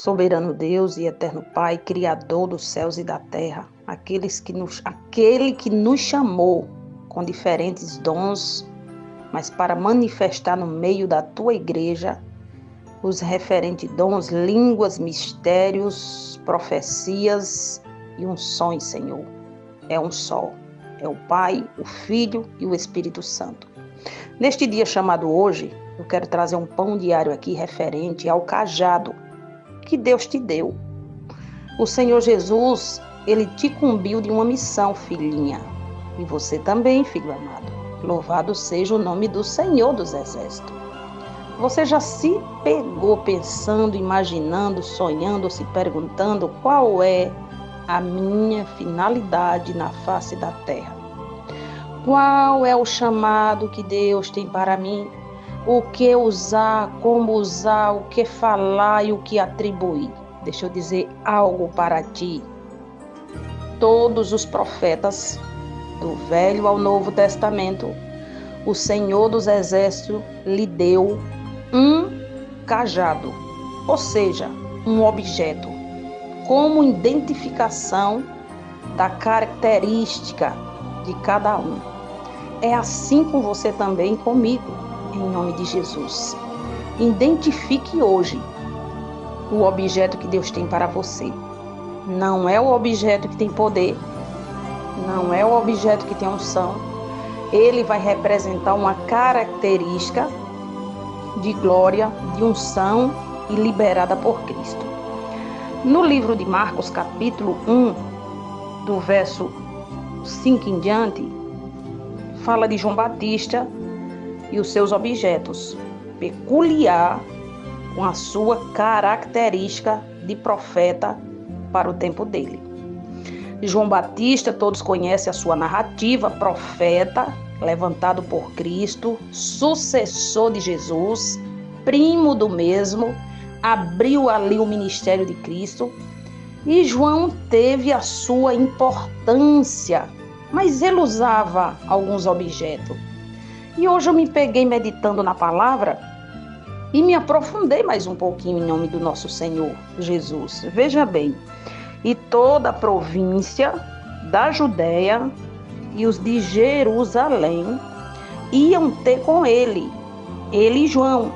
Soberano Deus e eterno Pai, Criador dos céus e da terra, aquele que nos chamou com diferentes dons, mas para manifestar no meio da tua igreja os referentes dons, línguas, mistérios, profecias e unções, Senhor. É um só, é o Pai, o Filho e o Espírito Santo. Neste dia chamado hoje, eu quero trazer um pão diário aqui referente ao cajado que Deus te deu. O Senhor Jesus, Ele te incumbiu de uma missão, filhinha. E você também, filho amado. Louvado seja o nome do Senhor dos Exércitos. Você já se pegou pensando, imaginando, sonhando, se perguntando qual é a minha finalidade na face da terra? Qual é o chamado que Deus tem para mim? O que usar, como usar, o que falar e o que atribuir? Deixa eu dizer algo para ti. Todos os profetas, do Velho ao Novo Testamento, o Senhor dos Exércitos lhe deu um cajado, ou seja, um objeto, como identificação da característica de cada um. É assim com você também comigo. Em nome de Jesus. Identifique hoje o objeto que Deus tem para você. Não é o objeto que tem poder, não é o objeto que tem unção. Ele vai representar uma característica de glória, de unção e liberada por Cristo. No livro de Marcos, capítulo 1, do verso 5 em diante, fala de João Batista e os seus objetos, peculiar com a sua característica de profeta para o tempo dele. João Batista, todos conhecem a sua narrativa, profeta, levantado por Cristo, sucessor de Jesus, primo do mesmo, abriu ali o ministério de Cristo, e João teve a sua importância, mas ele usava alguns objetos. E hoje eu me peguei meditando na palavra e me aprofundei mais um pouquinho em nome do nosso Senhor Jesus. Veja bem, e toda a província da Judéia e os de Jerusalém iam ter com ele e João,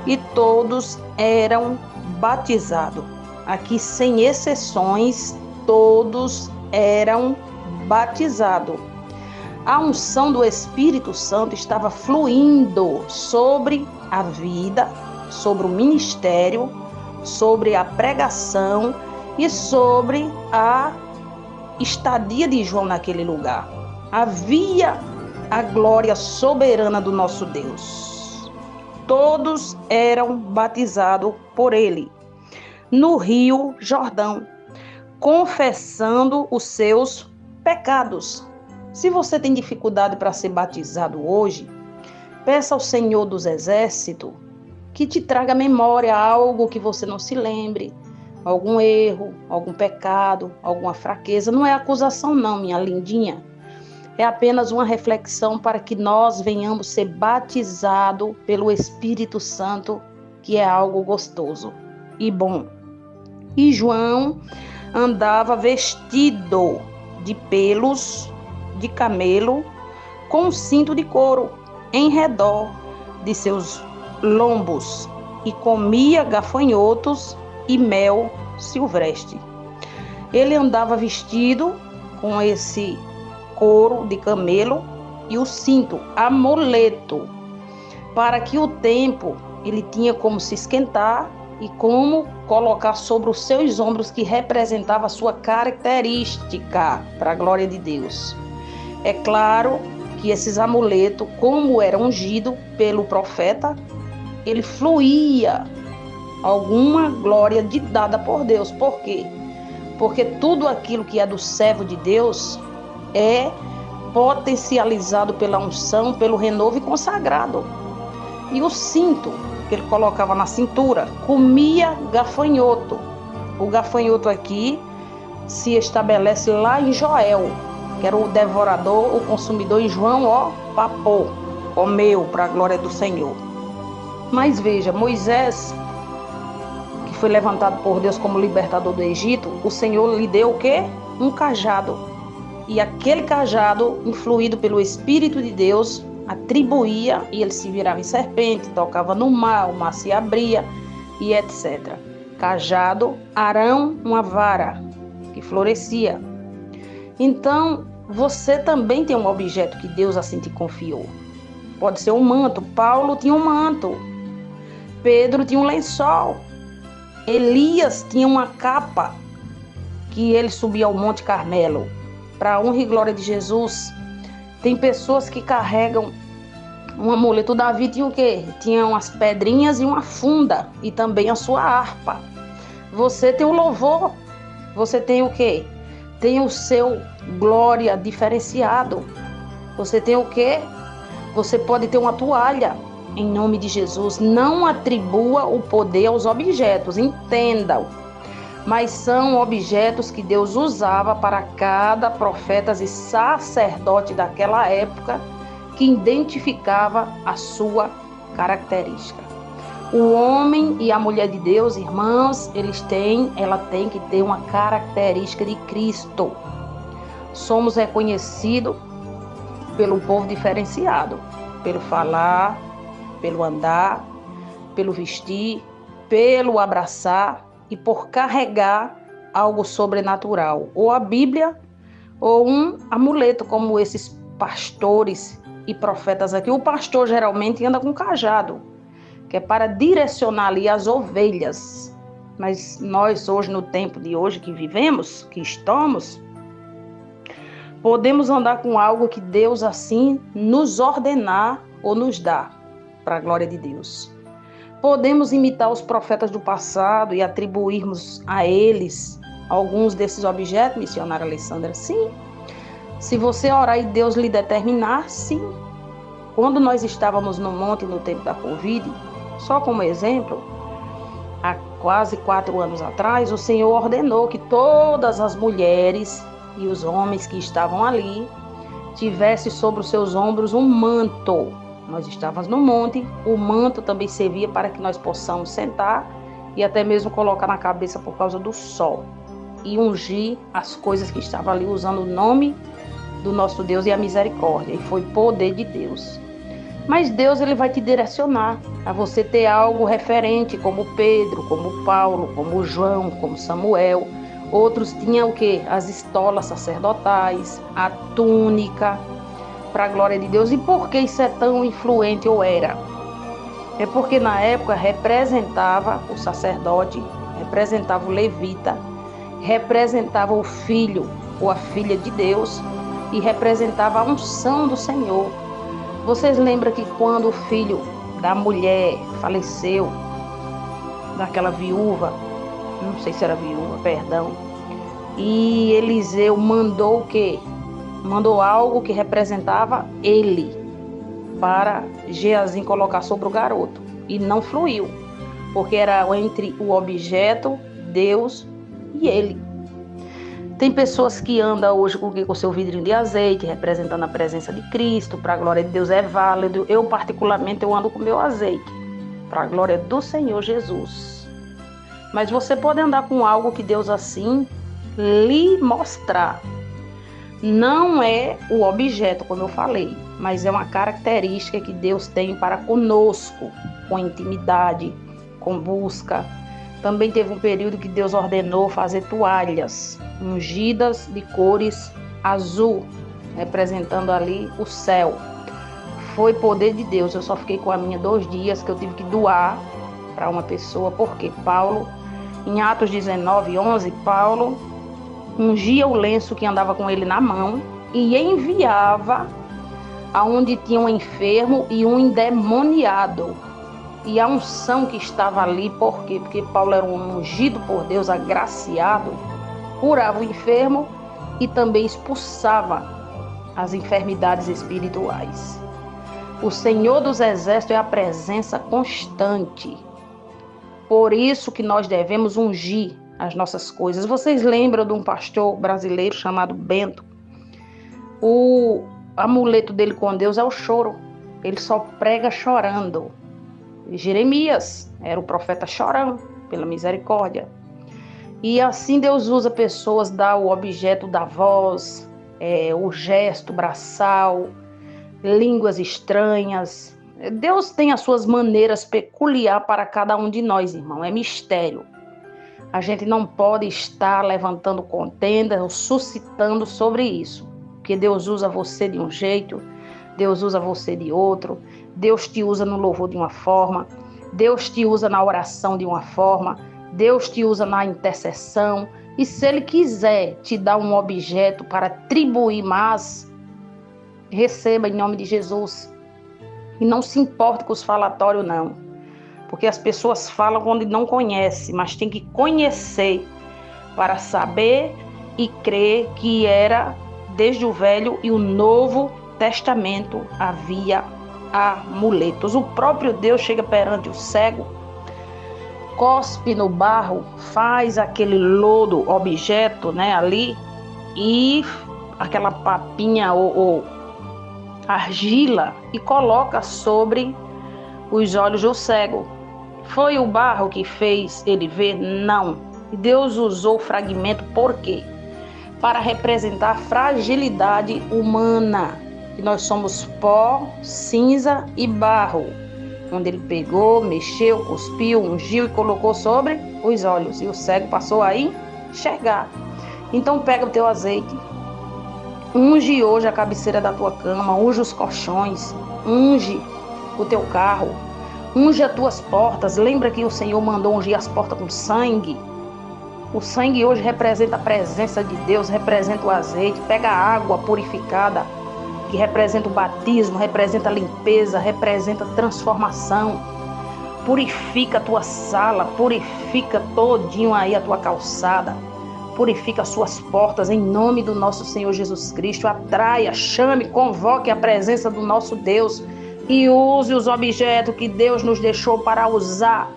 e todos eram batizados. Aqui, sem exceções, todos eram batizados. A unção do Espírito Santo estava fluindo sobre a vida, sobre o ministério, sobre a pregação e sobre a estadia de João naquele lugar. Havia a glória soberana do nosso Deus. Todos eram batizados por ele no Rio Jordão, confessando os seus pecados. Se você tem dificuldade para ser batizado hoje, peça ao Senhor dos Exércitos que te traga à memória algo que você não se lembre, algum erro, algum pecado, alguma fraqueza. Não é acusação não, minha lindinha. É apenas uma reflexão para que nós venhamos ser batizados pelo Espírito Santo, que é algo gostoso e bom. E João andava vestido de pelos de camelo, com um cinto de couro em redor de seus lombos, e comia gafanhotos e mel silvestre. Ele andava vestido com esse couro de camelo e o cinto, amuleto, para que o tempo ele tinha como se esquentar e como colocar sobre os seus ombros, que representava a sua característica para a glória de Deus. É claro que esses amuletos, como era ungido pelo profeta, ele fluía alguma glória dada por Deus. Por quê? Porque tudo aquilo que é do servo de Deus é potencializado pela unção, pelo renovo e consagrado. E o cinto que ele colocava na cintura comia gafanhoto. O gafanhoto aqui se estabelece lá em Joel, que era o devorador, o consumidor, e João, papou, comeu para a glória do Senhor. Mas veja, Moisés, que foi levantado por Deus como libertador do Egito, o Senhor lhe deu o quê? Um cajado. E aquele cajado, influído pelo Espírito de Deus, atribuía, e ele se virava em serpente, tocava no mar, o mar se abria e etc. Cajado, Arão, uma vara que florescia. Então, você também tem um objeto que Deus assim te confiou. Pode ser um manto. Paulo tinha um manto. Pedro tinha um lençol. Elias tinha uma capa que ele subia ao Monte Carmelo. Para a honra e glória de Jesus, tem pessoas que carregam um amuleto. O Davi tinha o quê? Tinha umas pedrinhas e uma funda, e também a sua harpa. Você tem o louvor. Você tem o quê? Tem o seu glória diferenciado. Você tem o quê? Você pode ter uma toalha. Em nome de Jesus, não atribua o poder aos objetos, entenda-o. Mas são objetos que Deus usava para cada profeta e sacerdote daquela época, que identificava a sua característica. O homem e a mulher de Deus, irmãos, ela tem que ter uma característica de Cristo. Somos reconhecidos pelo povo diferenciado, pelo falar, pelo andar, pelo vestir, pelo abraçar e por carregar algo sobrenatural, ou a Bíblia, ou um amuleto, como esses pastores e profetas aqui. O pastor geralmente anda com cajado, que é para direcionar ali as ovelhas. Mas nós hoje, no tempo de hoje que vivemos, que estamos, podemos andar com algo que Deus assim nos ordenar ou nos dá, para a glória de Deus. Podemos imitar os profetas do passado e atribuirmos a eles alguns desses objetos, missionária Alessandra? Sim. Se você orar e Deus lhe determinar, sim. Quando nós estávamos no monte no tempo da Covid, só como exemplo, há quase 4 anos atrás, o Senhor ordenou que todas as mulheres e os homens que estavam ali tivessem sobre os seus ombros um manto. Nós estávamos no monte, o manto também servia para que nós possamos sentar e até mesmo colocar na cabeça por causa do sol e ungir as coisas que estavam ali, usando o nome do nosso Deus e a misericórdia, e foi poder de Deus. Mas Deus, ele vai te direcionar a você ter algo referente, como Pedro, como Paulo, como João, como Samuel. Outros tinham o quê? As estolas sacerdotais, a túnica, para a glória de Deus. E por que isso é tão influente, ou era? É porque na época representava o sacerdote, representava o levita, representava o filho ou a filha de Deus e representava a unção do Senhor. Vocês lembram que quando o filho da mulher faleceu, daquela viúva, não sei se era viúva, perdão, e Eliseu mandou o quê? Mandou algo que representava ele, para Geazi colocar sobre o garoto. E não fluiu, porque era entre o objeto, Deus e ele. Tem pessoas que andam hoje com o seu vidrinho de azeite, representando a presença de Cristo, para a glória de Deus é válido. Eu, particularmente, eu ando com o meu azeite, para a glória do Senhor Jesus. Mas você pode andar com algo que Deus assim lhe mostrar. Não é o objeto, como eu falei, mas é uma característica que Deus tem para conosco, com intimidade, com busca. Também teve um período que Deus ordenou fazer toalhas ungidas de cores azul, representando ali o céu. Foi poder de Deus. Eu só fiquei com a minha 2 dias, que eu tive que doar para uma pessoa, porque Paulo, em Atos 19:11, Paulo ungia o lenço que andava com ele na mão e enviava aonde tinha um enfermo e um endemoniado. E a unção que estava ali, por quê? Porque Paulo era um ungido por Deus, agraciado, curava o enfermo e também expulsava as enfermidades espirituais. O Senhor dos Exércitos é a presença constante. Por isso que nós devemos ungir as nossas coisas. Vocês lembram de um pastor brasileiro chamado Bento? O amuleto dele com Deus é o choro. Ele só prega chorando. Jeremias era o profeta chorão. pela misericórdia. E assim Deus usa pessoas, dá o objeto da voz, o gesto braçal, línguas estranhas. Deus tem as suas maneiras peculiares para cada um de nós, irmão. É mistério. A gente não pode estar levantando contenda ou suscitando sobre isso. Porque Deus usa você de um jeito, Deus usa você de outro, Deus te usa no louvor de uma forma, Deus te usa na oração de uma forma, Deus te usa na intercessão. E se Ele quiser te dar um objeto para atribuir mais, receba em nome de Jesus. E não se importe com os falatórios, não. Porque as pessoas falam quando não conhecem, mas tem que conhecer para saber e crer que era desde o Velho e o Novo Testamento havia amuletos. O próprio Deus chega perante o cego, cospe no barro, faz aquele lodo, objeto, ali, e aquela papinha ou argila e coloca sobre os olhos do cego. Foi o barro que fez ele ver? Não. Deus usou o fragmento por quê? Para representar a fragilidade humana, que nós somos pó, cinza e barro, onde ele pegou, mexeu, cuspiu, ungiu e colocou sobre os olhos, e o cego passou a enxergar. Então pega o teu azeite, unge hoje a cabeceira da tua cama, unge os colchões, unge o teu carro, unge as tuas portas. Lembra que o Senhor mandou ungir as portas com sangue? O sangue hoje representa a presença de Deus, representa o azeite. Pega a água purificada, que representa o batismo, representa a limpeza, representa a transformação. Purifica a tua sala, purifica todinho aí a tua calçada, purifica as suas portas em nome do nosso Senhor Jesus Cristo. Atraia, chame, convoque a presença do nosso Deus e use os objetos que Deus nos deixou para usar.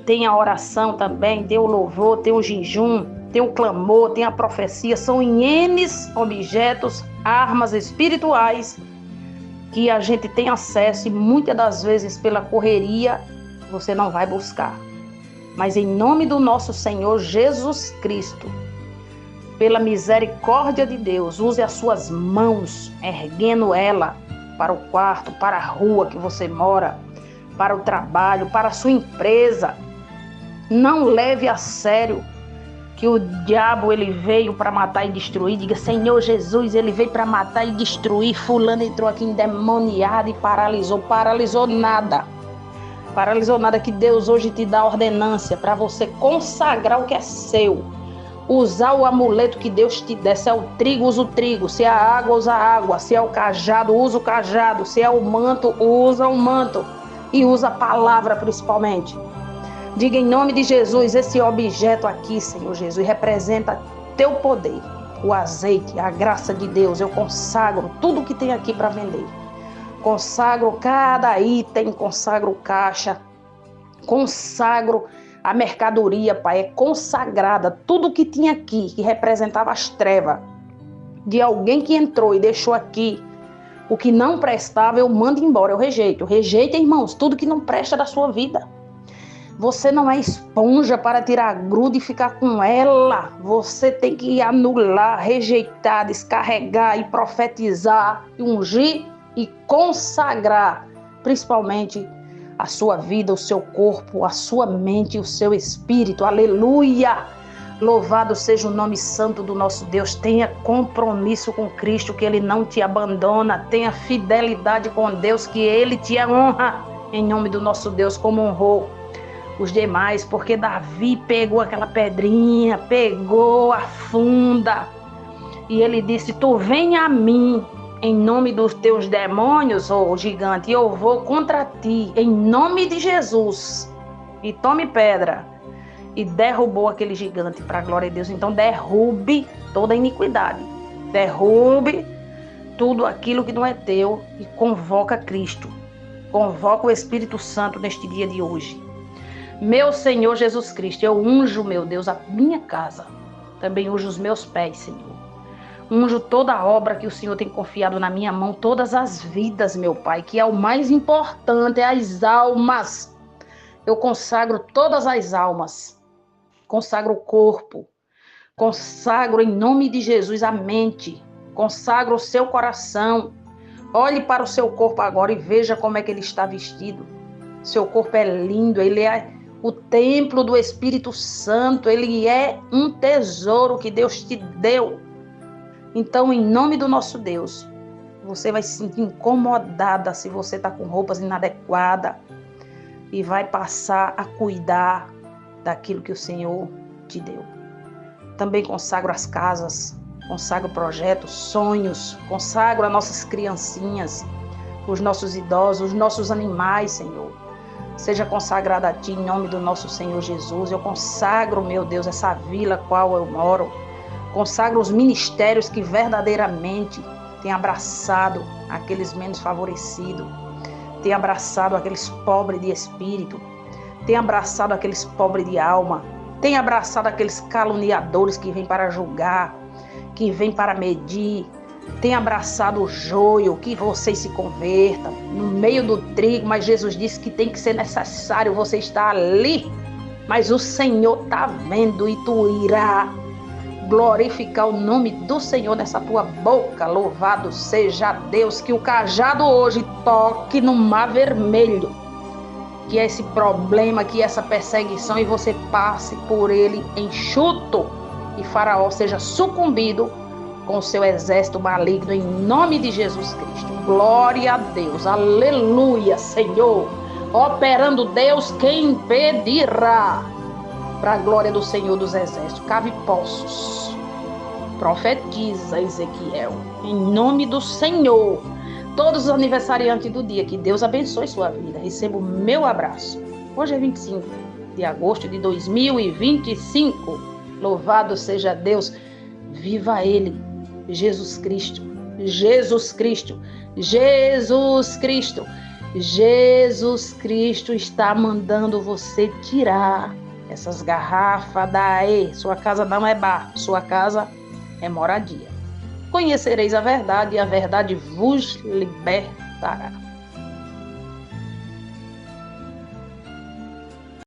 Tem a oração também, tem o louvor, tem o jejum, tem o clamor, tem a profecia. São N objetos, armas espirituais que a gente tem acesso e muitas das vezes pela correria você não vai buscar. Mas em nome do nosso Senhor Jesus Cristo, pela misericórdia de Deus, use as suas mãos, erguendo ela para o quarto, para a rua que você mora, para o trabalho, para a sua empresa. Não leve a sério que o diabo ele veio para matar e destruir. Diga: Senhor Jesus, ele veio para matar e destruir. Fulano entrou aqui endemoniado e paralisou. Paralisou nada. Paralisou nada, que Deus hoje te dá ordenância para você consagrar o que é seu. Usar o amuleto que Deus te der. Se é o trigo, usa o trigo. Se é a água, usa a água. Se é o cajado, usa o cajado. Se é o manto, usa o manto. E usa a palavra principalmente. Diga em nome de Jesus: esse objeto aqui, Senhor Jesus, representa teu poder. O azeite, a graça de Deus. Eu consagro tudo que tem aqui para vender. Consagro cada item, consagro caixa, consagro a mercadoria, Pai, é consagrada. Tudo que tinha aqui, que representava as trevas, de alguém que entrou e deixou aqui o que não prestava, eu mando embora, eu rejeito. Rejeita, irmãos, tudo que não presta da sua vida. Você não é esponja para tirar a gruda e ficar com ela. Você tem que anular, rejeitar, descarregar e profetizar, e ungir e consagrar, principalmente a sua vida, o seu corpo, a sua mente e o seu espírito. Aleluia! Louvado seja o nome santo do nosso Deus. Tenha compromisso com Cristo, que Ele não te abandona. Tenha fidelidade com Deus, que Ele te honra, em nome do nosso Deus, como honrou os demais. Porque Davi pegou aquela pedrinha, pegou a funda, e ele disse: tu vem a mim em nome dos teus demônios, ô gigante, eu vou contra ti, em nome de Jesus. E tome pedra. E derrubou aquele gigante para a glória de Deus. Então derrube toda a iniquidade. Derrube tudo aquilo que não é teu e convoca Cristo. Convoca o Espírito Santo neste dia de hoje. Meu Senhor Jesus Cristo, eu unjo, meu Deus, a minha casa. Também unjo os meus pés, Senhor. Unjo toda a obra que o Senhor tem confiado na minha mão, todas as vidas, meu Pai, que é o mais importante, é as almas Eu consagro todas as almas, consagro o corpo, consagro em nome de Jesus a mente, consagro o seu coração. Olhe para o seu corpo agora e veja como é que ele está vestido. Seu corpo é lindo, ele é o templo do Espírito Santo, ele é um tesouro que Deus te deu. Então, em nome do nosso Deus, você vai se sentir incomodada se você está com roupas inadequadas e vai passar a cuidar daquilo que o Senhor te deu. Também consagro as casas, consagro projetos, sonhos, consagro as nossas criancinhas, os nossos idosos, os nossos animais, Senhor. Seja consagrado a Ti em nome do nosso Senhor Jesus. Eu consagro, meu Deus, essa vila qual eu moro. Consagro os ministérios que verdadeiramente têm abraçado aqueles menos favorecidos, têm abraçado aqueles pobres de espírito, têm abraçado aqueles pobres de alma, têm abraçado aqueles caluniadores que vêm para julgar, que vêm para medir, têm abraçado o joio, que vocês se convertam no meio do trigo, mas Jesus disse que tem que ser necessário você estar ali, mas o Senhor está vendo e tu irá glorificar o nome do Senhor nessa tua boca. Louvado seja Deus, que o cajado hoje toque no mar vermelho, que é esse problema, que é essa perseguição, e você passe por ele enxuto, e Faraó seja sucumbido com o seu exército maligno, em nome de Jesus Cristo. Glória a Deus, aleluia, Senhor. Operando Deus, quem impedirá? Para a glória do Senhor dos Exércitos. Cave poços. Profetiza, Ezequiel, em nome do Senhor. Todos os aniversariantes do dia, que Deus abençoe sua vida. Receba o meu abraço. Hoje é 25 de agosto de 2025. Louvado seja Deus. Viva Ele, Jesus Cristo. Jesus Cristo. Jesus Cristo. Jesus Cristo está mandando você tirar essas garrafas daí. Sua casa não é bar, sua casa é moradia. Conhecereis a verdade e a verdade vos libertará.